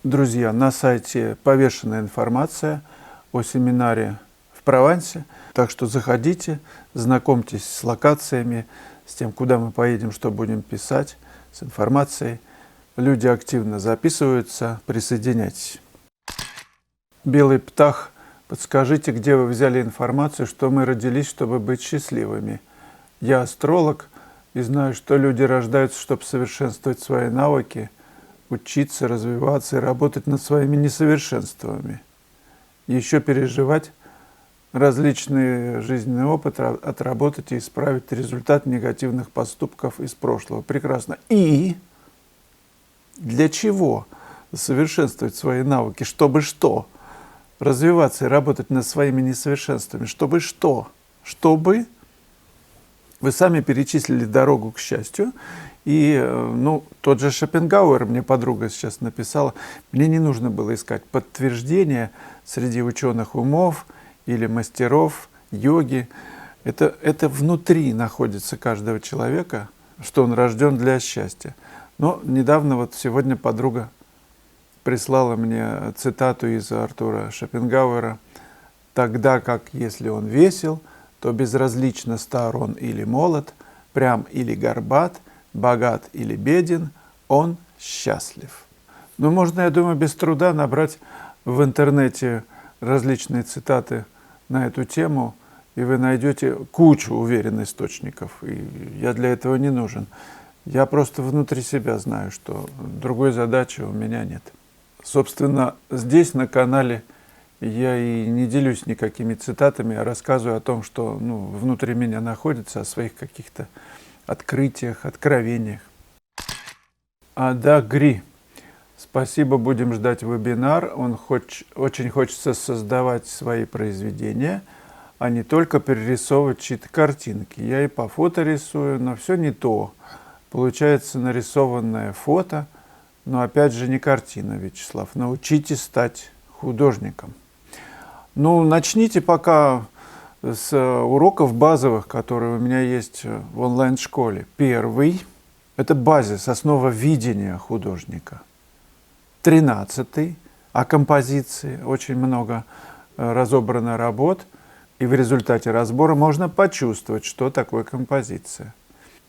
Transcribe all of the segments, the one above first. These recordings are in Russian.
Друзья, на сайте повешена информация о семинаре в Провансе, так что заходите, знакомьтесь с локациями, с тем, куда мы поедем, что будем писать, с информацией. Люди активно записываются, присоединяйтесь. Белый птах, подскажите, где вы взяли информацию, что мы родились, чтобы быть счастливыми? Я астролог и знаю, что люди рождаются, чтобы совершенствовать свои навыки, учиться, развиваться и работать над своими несовершенствами. Еще переживать различные жизненные опыты, отработать и исправить результат негативных поступков из прошлого. Прекрасно. И для чего совершенствовать свои навыки? Чтобы что? Развиваться и работать над своими несовершенствами. Чтобы что? Чтобы вы сами перечислили дорогу к счастью. И тот же Шопенгауэр, мне подруга сейчас написала, мне не нужно было искать подтверждения среди ученых умов или мастеров йоги. Это внутри находится каждого человека, что он рожден для счастья. Но недавно, вот сегодня подруга прислала мне цитату из Артура Шопенгауэра: «Тогда как, если он весел, то безразлично, стар он или молод, прям или горбат, богат или беден, он счастлив». Ну, можно, я думаю, без труда набрать в интернете различные цитаты на эту тему, и вы найдете кучу, уверен, источников. И я для этого не нужен. Я просто внутри себя знаю, что другой задачи у меня нет. Собственно, здесь на канале я и не делюсь никакими цитатами, а рассказываю о том, что внутри меня находится, о своих каких-то открытиях, откровениях. Ада Гри. Спасибо, будем ждать вебинар. Очень хочется создавать свои произведения, а не только перерисовывать чьи-то картинки. Я и по фото рисую, но все не то. Получается нарисованное фото, но опять же не картина, Вячеслав. Научитесь стать художником. Начните пока с уроков базовых, которые у меня есть в онлайн-школе. Первый – это базис, основа видения художника. 13-й – о композиции. Очень много разобрано работ, и в результате разбора можно почувствовать, что такое композиция.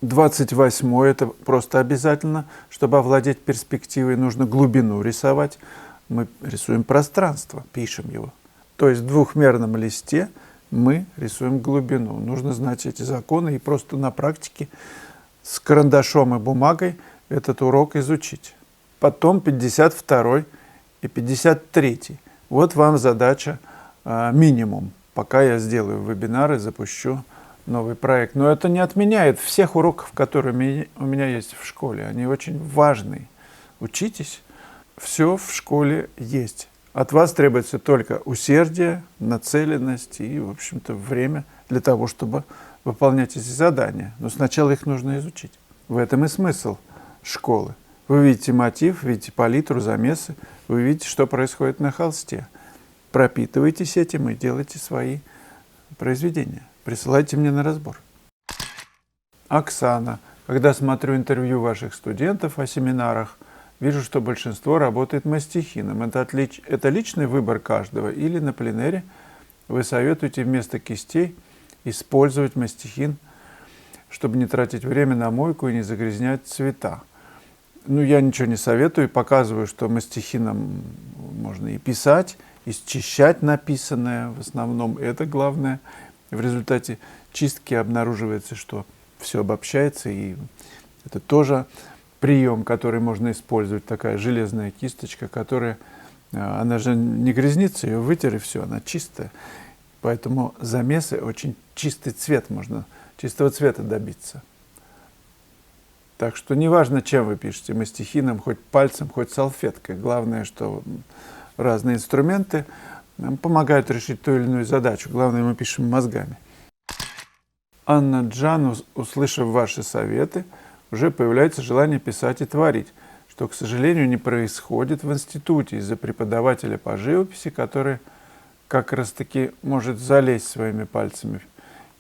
28-й – это просто обязательно, чтобы овладеть перспективой, нужно глубину рисовать. Мы рисуем пространство, пишем его. То есть в двухмерном листе мы рисуем глубину. Нужно знать эти законы и просто на практике с карандашом и бумагой этот урок изучить. Потом 52-й и 53-й. Вот вам задача минимум, пока я сделаю вебинар и запущу новый проект. Но это не отменяет всех уроков, которые у меня есть в школе. Они очень важны. Учитесь. Все в школе есть. От вас требуется только усердие, нацеленность и, в общем-то, время для того, чтобы выполнять эти задания. Но сначала их нужно изучить. В этом и смысл школы. Вы видите мотив, видите палитру, замесы, вы видите, что происходит на холсте. Пропитывайтесь этим и делайте свои произведения. Присылайте мне на разбор. Оксана. Когда смотрю интервью ваших студентов о семинарах, вижу, что большинство работает мастихином. Это личный выбор каждого? Или на пленэре вы советуете вместо кистей использовать мастихин, чтобы не тратить время на мойку и не загрязнять цвета? Я ничего не советую, показываю, что мастихином можно и писать, и счищать написанное. В основном это главное. В результате чистки обнаруживается, что все обобщается, и это тоже прием, который можно использовать, такая железная кисточка, которая, она же не грязнится, ее вытер и все, она чистая. Поэтому замесы, очень чистый цвет можно, чистого цвета добиться. Так что неважно, чем вы пишете, мастихином, хоть пальцем, хоть салфеткой. Главное, что разные инструменты нам помогают решить ту или иную задачу. Главное, мы пишем мозгами. Анна Джан, услышав ваши советы, уже появляется желание писать и творить, что, к сожалению, не происходит в институте из-за преподавателя по живописи, который как раз-таки может залезть своими пальцами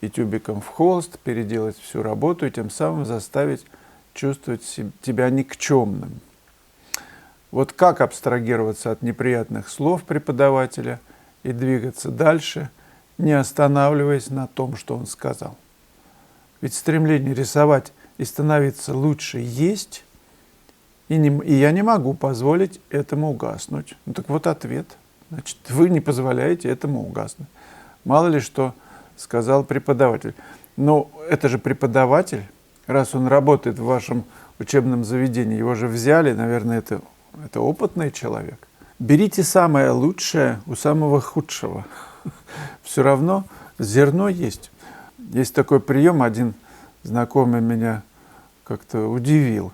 и тюбиком в холст, переделать всю работу и тем самым заставить чувствовать себя никчемным. Вот как абстрагироваться от неприятных слов преподавателя и двигаться дальше, не останавливаясь на том, что он сказал. Ведь стремление рисовать и становиться лучше есть, и я не могу позволить этому угаснуть. Ну так вот ответ. Значит, вы не позволяете этому угаснуть. Мало ли что сказал преподаватель. Но это же преподаватель, раз он работает в вашем учебном заведении, его же взяли, наверное, это опытный человек. Берите самое лучшее у самого худшего. Все равно зерно есть. Есть такой прием, один знакомый меня как-то удивил.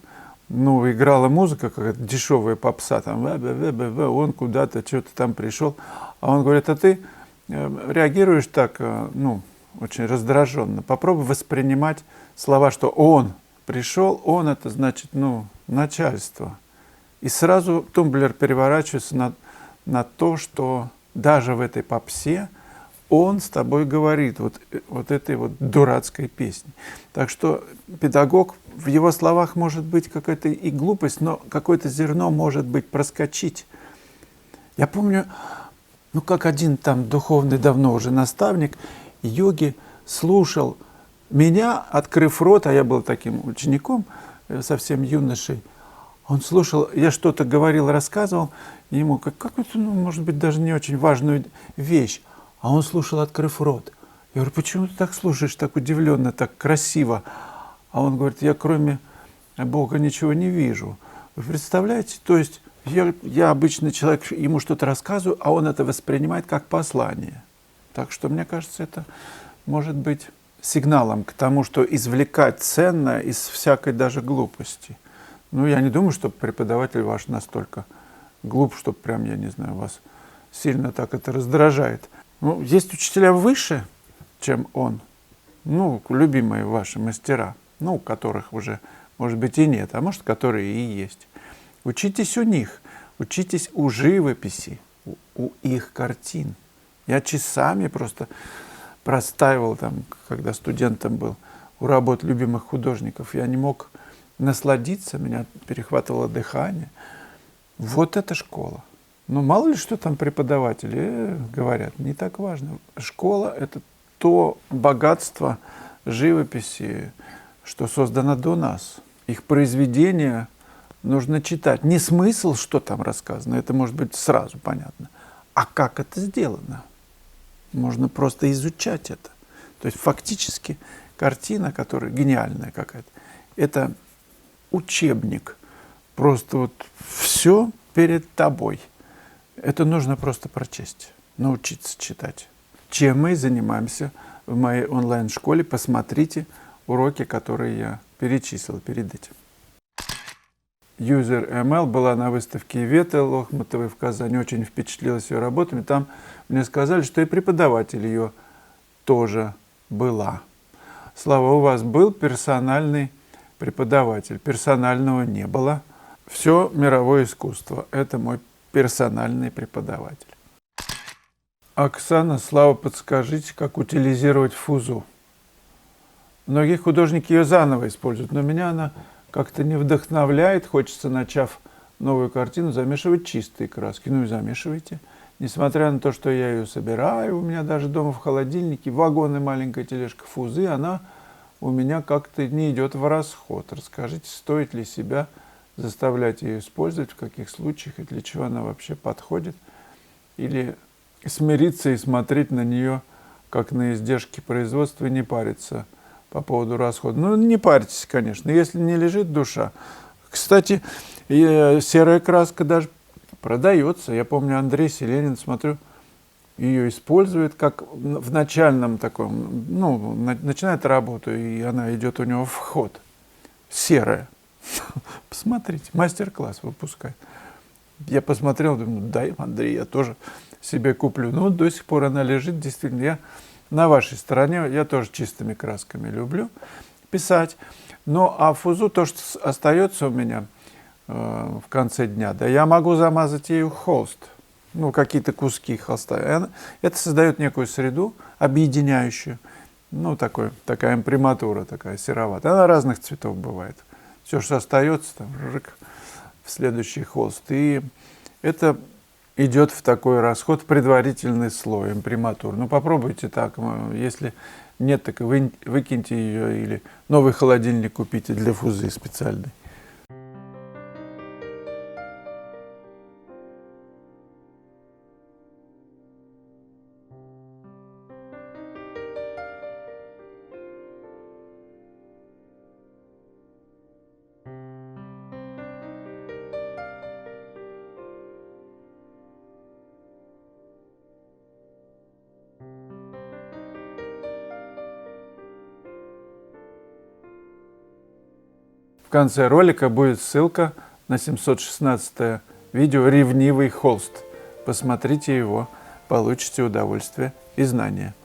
Ну, играла музыка, какая-то дешевая попса, там, он куда-то, что-то там пришел. А он говорит, а ты реагируешь так, ну, очень раздраженно. Попробуй воспринимать слова, что он пришел, он это значит, ну, начальство. И сразу тумблер переворачивается на то, что даже в этой попсе он с тобой говорит вот этой вот дурацкой песни. Так что педагог, в его словах может быть какая-то и глупость, но какое-то зерно может быть проскочить. Я помню, ну как один там духовный давно уже наставник йоги слушал меня, открыв рот, а я был таким учеником, совсем юношей. Он слушал, я что-то говорил, рассказывал, и ему какую-то, ну, может быть, даже не очень важную вещь. А он слушал, открыв рот. Я говорю, почему ты так слушаешь, так удивленно, так красиво? А он говорит, я кроме Бога ничего не вижу. Вы представляете? То есть я обычный человек, ему что-то рассказываю, а он это воспринимает как послание. Так что, мне кажется, это может быть сигналом к тому, что извлекать ценное из всякой даже глупости. Ну, я не думаю, что преподаватель ваш настолько глуп, что прям, я не знаю, вас сильно так это раздражает. Ну, есть учителя выше, чем он, ну, любимые ваши мастера, ну, которых уже, может быть, и нет, а может, которые и есть. Учитесь у них, учитесь у живописи, у их картин. Я часами просто простаивал там, когда студентом был, у работ любимых художников. Я не мог насладиться, меня перехватывало дыхание. Вот это школа. Ну, мало ли, что там преподаватели говорят, не так важно. Школа – это то богатство живописи, что создано до нас. Их произведения нужно читать. Не смысл, что там рассказано, это может быть сразу понятно. А как это сделано? Можно просто изучать это. То есть фактически картина, которая гениальная какая-то, это учебник. Просто вот все перед тобой. Это нужно просто прочесть, научиться читать. Чем мы занимаемся в моей онлайн-школе, посмотрите уроки, которые я перечислил перед этим. User ML была на выставке Иветы Лохматовой в Казани, очень впечатлилась ее работами. Там мне сказали, что и преподаватель ее тоже была. Слава, у вас был персональный преподаватель, персонального не было. Все мировое искусство – это мой персональный преподаватель. Оксана, Слава, подскажите, как утилизировать фузу. Многие художники ее заново используют, но меня она как-то не вдохновляет. Хочется, начав новую картину, замешивать чистые краски. Ну и замешивайте. Несмотря на то, что я ее собираю, у меня даже дома в холодильнике вагон и маленькая тележка фузы, она у меня как-то не идет в расход. Расскажите, стоит ли себя заставлять ее использовать, в каких случаях и для чего она вообще подходит, или смириться и смотреть на нее как на издержки производства и не париться по поводу расхода. Ну, не парьтесь, конечно, если не лежит душа. Кстати, серая краска даже продается. Я помню, Андрей Селенин, смотрю, ее использует как в начальном таком, ну, начинает работу, и она идет у него в ход. Серая. Посмотрите, мастер-класс выпускает. Я посмотрел, думаю, дай, Андрей, я тоже себе куплю. Ну, до сих пор она лежит, действительно. Я на вашей стороне, я тоже чистыми красками люблю писать. Ну, а фузу, то, что остается у меня в конце дня, да, я могу замазать ею холст, ну, какие-то куски холста. Это создает некую среду, объединяющую, ну, такая имприматура, такая сероватая. Она разных цветов бывает. Все, что остается, там, в следующий холст. И это идет в такой расход, в предварительный слой, имприматур. Ну, попробуйте так. Если нет, так выкиньте ее или новый холодильник купите для фузы специальный. В конце ролика будет ссылка на 716 видео «Ревнивый холст». Посмотрите его, получите удовольствие и знания.